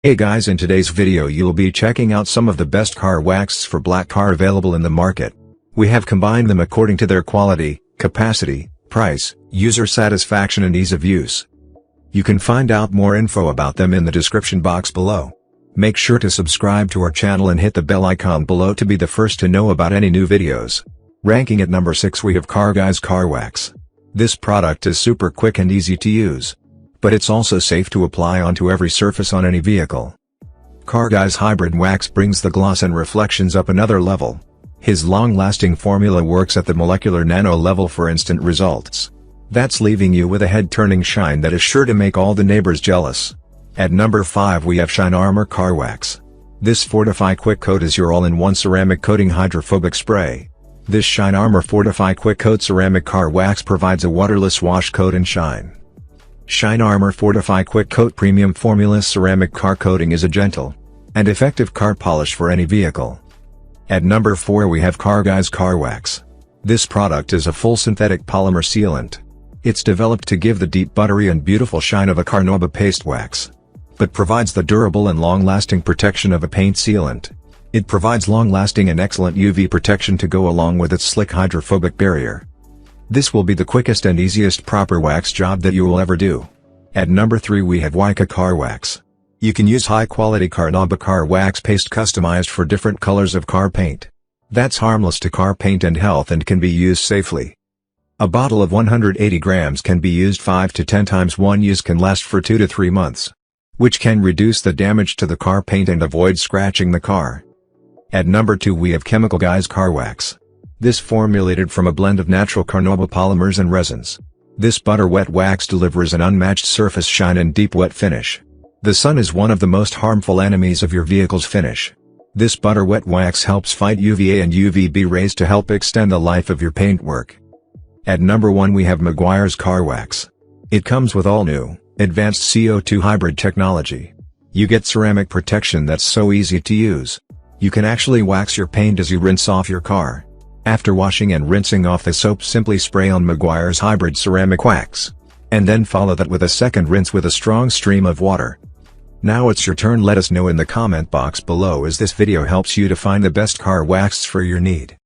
Hey guys, in today's video you'll be checking out some of the best car waxes for black car available in the market. We have combined them according to their quality, capacity, price, user satisfaction and ease of use. You can find out more info about them in the description box below. Make sure to subscribe to our channel and hit the bell icon below to be the first to know about any new videos. Ranking at number 6 we have Meguiars Car Wax. This product is super quick and easy to use. But it's also safe to apply onto every surface on any vehicle. Meguiars Hybrid Wax brings the gloss and reflections up another level. His long-lasting formula works at the molecular nano level for instant results. That's leaving you with a head-turning shine that is sure to make all the neighbors jealous. At number 5 we have Meguiars Car Wax. This Fortify Quick Coat is your all-in-one ceramic coating hydrophobic spray. This Meguiars Fortify Quick Coat Ceramic Car Wax provides a waterless wash coat and shine. Meguiars Fortify Quick Coat Premium Formula Ceramic Car Coating is a gentle and effective car polish for any vehicle. At number 4 we have Meguiars Car Wax. This product is a full synthetic polymer sealant. It's developed to give the deep buttery and beautiful shine of a carnauba paste wax, but provides the durable and long-lasting protection of a paint sealant. It provides long-lasting and excellent UV protection to go along with its slick hydrophobic barrier. This will be the quickest and easiest proper wax job that you will ever do. At number 3 we have Meguiars Car Wax. You can use high-quality carnauba car wax paste customized for different colors of car paint. That's harmless to car paint and health and can be used safely. A bottle of 180 grams can be used 5 to 10 times. One use can last for 2 to 3 months, which can reduce the damage to the car paint and avoid scratching the car. At number 2 we have Meguiars Car Wax. This formulated from a blend of natural carnauba polymers and resins. This butter wet wax delivers an unmatched surface shine and deep wet finish. The sun is one of the most harmful enemies of your vehicle's finish. This butter wet wax helps fight UVA and UVB rays to help extend the life of your paintwork. At number 1 we have Meguiars Car Wax. It comes with all new, advanced CO2 hybrid technology. You get ceramic protection that's so easy to use. You can actually wax your paint as you rinse off your car. After washing and rinsing off the soap, simply spray on Meguiars Hybrid Ceramic Wax. And then follow that with a second rinse with a strong stream of water. Now it's your turn. Let us know in the comment box below as this video helps you to find the best car waxes for your need.